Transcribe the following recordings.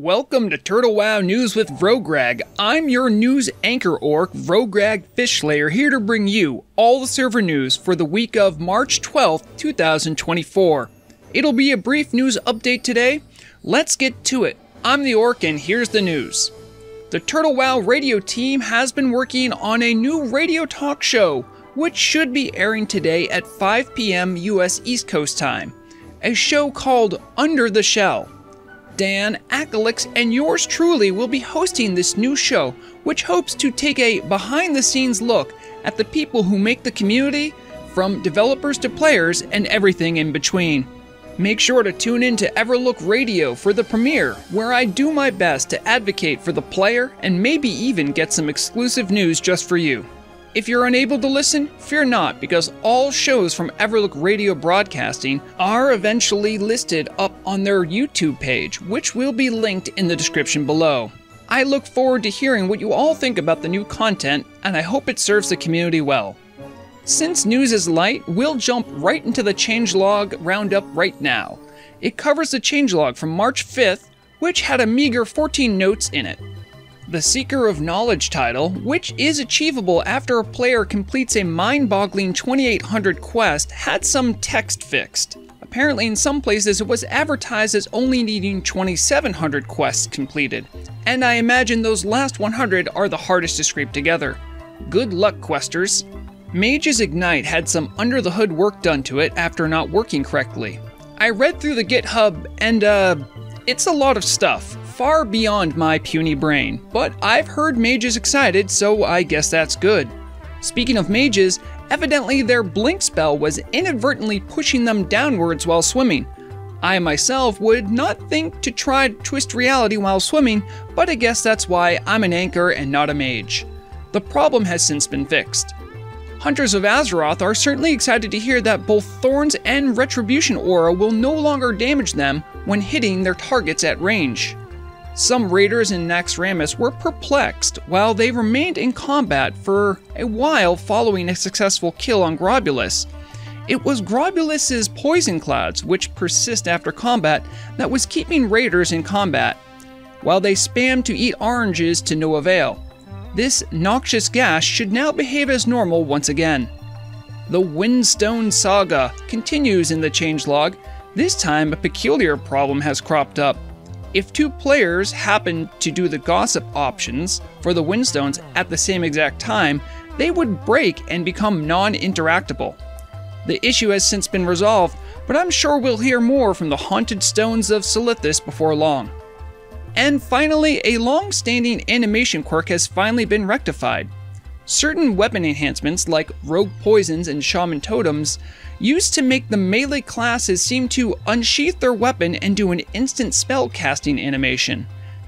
Welcome to Turtle WoW News with Vrograg. I'm your news anchor orc, Vrograg Fishslayer, here to bring you all the server news for the week of March 12th, 2024. It'll be a brief news update today. Let's get to it. I'm the orc and here's the news. The Turtle WoW radio team has been working on a new radio talk show, which should be airing today at 5 p.m. US East Coast time. A show called Under the Shell. Dan, Akalix, and yours truly will be hosting this new show, which hopes to take a behind-the-scenes look at the people who make the community, from developers to players and everything in between. Make sure to tune in to Everlook Radio for the premiere, where I do my best to advocate for the player and maybe even get some exclusive news just for you. If you're unable to listen, fear not, because all shows from Everlook Radio Broadcasting are eventually listed up on their YouTube page, which will be linked in the description below. I look forward to hearing what you all think about the new content, and I hope it serves the community well. Since news is light, we'll jump right into the changelog roundup right now. It covers the changelog from March 5th, which had a meager 14 notes in it. The Seeker of Knowledge title, which is achievable after a player completes a mind-boggling 2800 quest, had some text fixed. Apparently in some places it was advertised as only needing 2700 quests completed, and I imagine those last 100 are the hardest to scrape together. Good luck, questers. Mage's Ignite had some under-the-hood work done to it after not working correctly. I read through the GitHub and it's a lot of stuff. Far beyond my puny brain, but I've heard mages excited, so I guess that's good. Speaking of mages, evidently their blink spell was inadvertently pushing them downwards while swimming. I myself would not think to try to twist reality while swimming, but I guess that's why I'm an anchor and not a mage. The problem has since been fixed. Hunters of Azeroth are certainly excited to hear that both Thorns and Retribution aura will no longer damage them when hitting their targets at range. Some raiders in Naxxramas were perplexed while they remained in combat for a while following a successful kill on Grobulus. It was Grobulus's poison clouds, which persist after combat, that was keeping raiders in combat, while they spammed to eat oranges to no avail. This noxious gas should now behave as normal once again. The Windstone Saga continues in the changelog. This time a peculiar problem has cropped up. If two players happen to do the gossip options for the Windstones at the same exact time, they would break and become non-interactable. The issue has since been resolved, but I'm sure we'll hear more from the Haunted Stones of Silithus before long. And finally, a long-standing animation quirk has finally been rectified. Certain weapon enhancements like Rogue Poisons and Shaman Totems used to make the melee classes seem to unsheath their weapon and do an instant spell casting animation.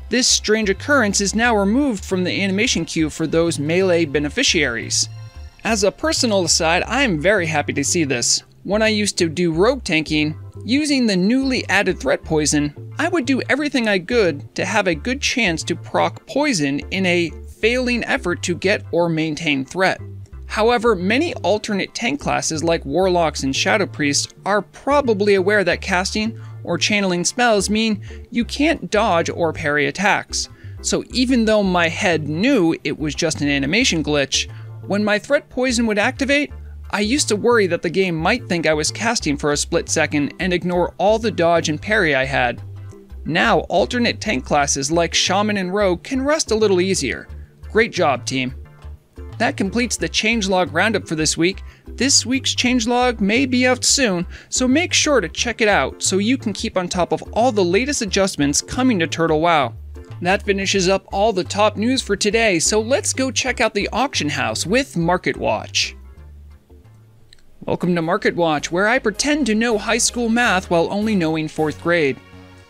This strange occurrence is now removed from the animation queue for those melee beneficiaries. As a personal aside, I am very happy to see this. When I used to do rogue tanking, using the newly added threat poison, I would do everything I could to have a good chance to proc poison in a failing effort to get or maintain threat. However, many alternate tank classes like Warlocks and Shadow Priests are probably aware that casting or channeling spells mean you can't dodge or parry attacks. So even though my head knew it was just an animation glitch, when my threat poison would activate, I used to worry that the game might think I was casting for a split second and ignore all the dodge and parry I had. Now alternate tank classes like Shaman and Rogue can rest a little easier. Great job, team. That completes the changelog roundup for this week. This week's changelog may be out soon, so make sure to check it out so you can keep on top of all the latest adjustments coming to Turtle WoW. That finishes up all the top news for today, so let's go check out the auction house with Market Watch. Welcome to Market Watch, where I pretend to know high school math while only knowing 4th grade.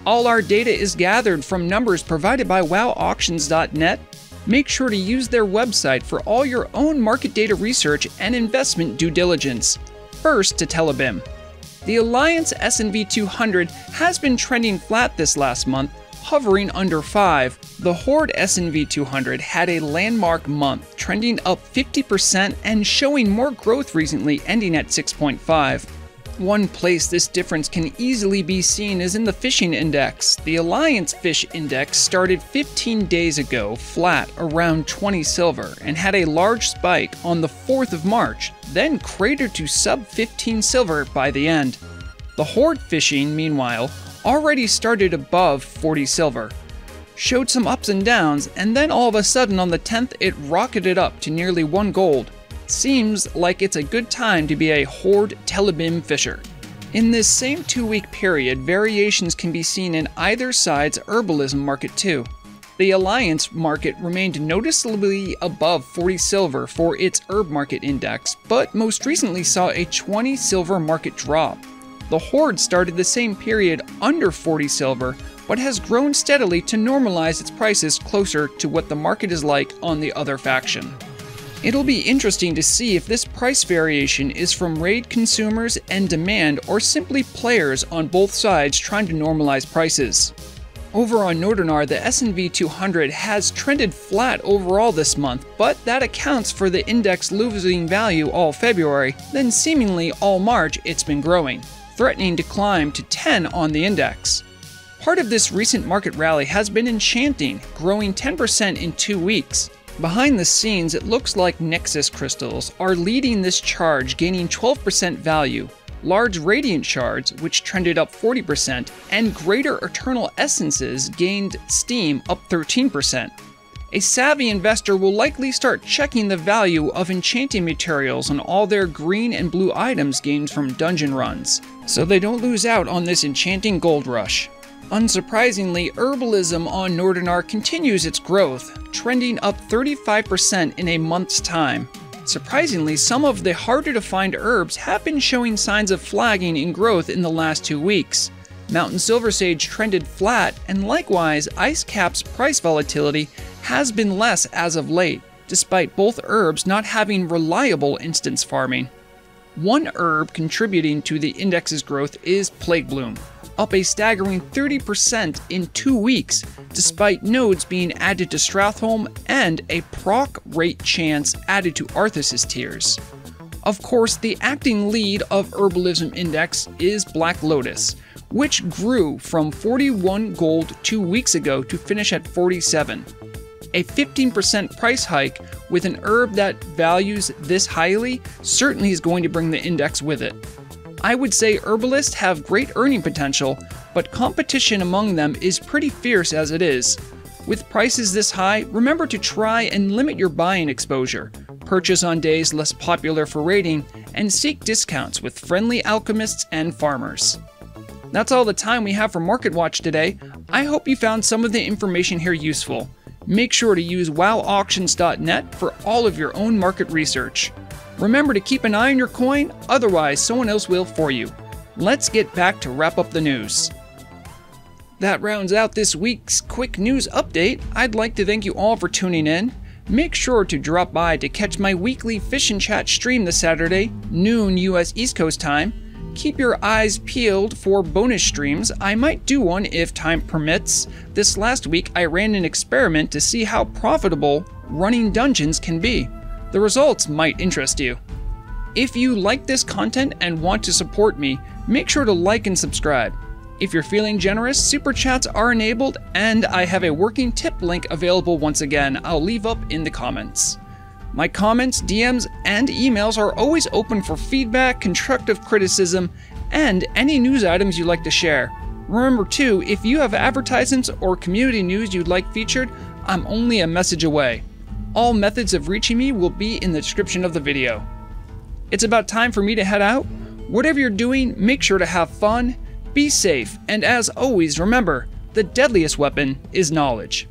All our data is gathered from numbers provided by wowauctions.net. Make sure to use their website for all your own market data research and investment due diligence. First to Telebim. The Alliance S&V 200 has been trending flat this last month, hovering under 5. The Horde S&V 200 had a landmark month, trending up 50% and showing more growth recently, ending at 6.5. One place this difference can easily be seen is in the fishing index. The Alliance Fish Index started 15 days ago flat around 20 silver and had a large spike on the 4th of March, then cratered to sub 15 silver by the end. The Horde fishing, meanwhile, already started above 40 silver, showed some ups and downs, and then all of a sudden on the 10th it rocketed up to nearly 1 gold. Seems like it's a good time to be a Horde Telebim fisher. In this same 2-week period, variations can be seen in either side's herbalism market too. The Alliance market remained noticeably above 40 silver for its herb market index, but most recently saw a 20 silver market drop. The Horde started the same period under 40 silver, but has grown steadily to normalize its prices closer to what the market is like on the other faction. It'll be interesting to see if this price variation is from raid consumers and demand or simply players on both sides trying to normalize prices. Over on Nordinar, the S&V 200 has trended flat overall this month, but that accounts for the index losing value all February, then seemingly all March it's been growing, threatening to climb to 10 on the index. Part of this recent market rally has been enchanting, growing 10% in 2 weeks. Behind the scenes, it looks like Nexus crystals are leading this charge, gaining 12% value, large Radiant shards, which trended up 40%, and greater Eternal Essences gained steam up 13%. A savvy investor will likely start checking the value of enchanting materials on all their green and blue items gained from dungeon runs, so they don't lose out on this enchanting gold rush. Unsurprisingly, herbalism on Nordinar continues its growth, trending up 35% in a month's time. Surprisingly, some of the harder to find herbs have been showing signs of flagging in growth in the last 2 weeks. Mountain Silver Sage trended flat, and likewise, Ice Cap's price volatility has been less as of late, despite both herbs not having reliable instance farming. One herb contributing to the index's growth is Plague Bloom, up a staggering 30% in 2 weeks, despite nodes being added to Stratholme and a proc rate chance added to Arthas' tiers. Of course, the acting lead of Herbalism Index is Black Lotus, which grew from 41 gold 2 weeks ago to finish at 47. A 15% price hike with an herb that values this highly certainly is going to bring the index with it. I would say herbalists have great earning potential, but competition among them is pretty fierce as it is. With prices this high, remember to try and limit your buying exposure, purchase on days less popular for raiding, and seek discounts with friendly alchemists and farmers. That's all the time we have for Market Watch today. I hope you found some of the information here useful. Make sure to use wowauctions.net for all of your own market research. Remember to keep an eye on your coin, otherwise someone else will for you. Let's get back to wrap up the news. That rounds out this week's quick news update. I'd like to thank you all for tuning in. Make sure to drop by to catch my weekly Fish and Chat stream this Saturday, noon US East Coast time. Keep your eyes peeled for bonus streams. I might do one if time permits. This last week I ran an experiment to see how profitable running dungeons can be. The results might interest you. If you like this content and want to support me, make sure to like and subscribe. If you're feeling generous, super chats are enabled, and I have a working tip link available once again. I'll leave up in the comments. My comments, DMs, and emails are always open for feedback, constructive criticism, and any news items you'd like to share. Remember too, if you have advertisements or community news you'd like featured, I'm only a message away. All methods of reaching me will be in the description of the video. It's about time for me to head out. Whatever you're doing, make sure to have fun, be safe, and as always, remember, the deadliest weapon is knowledge.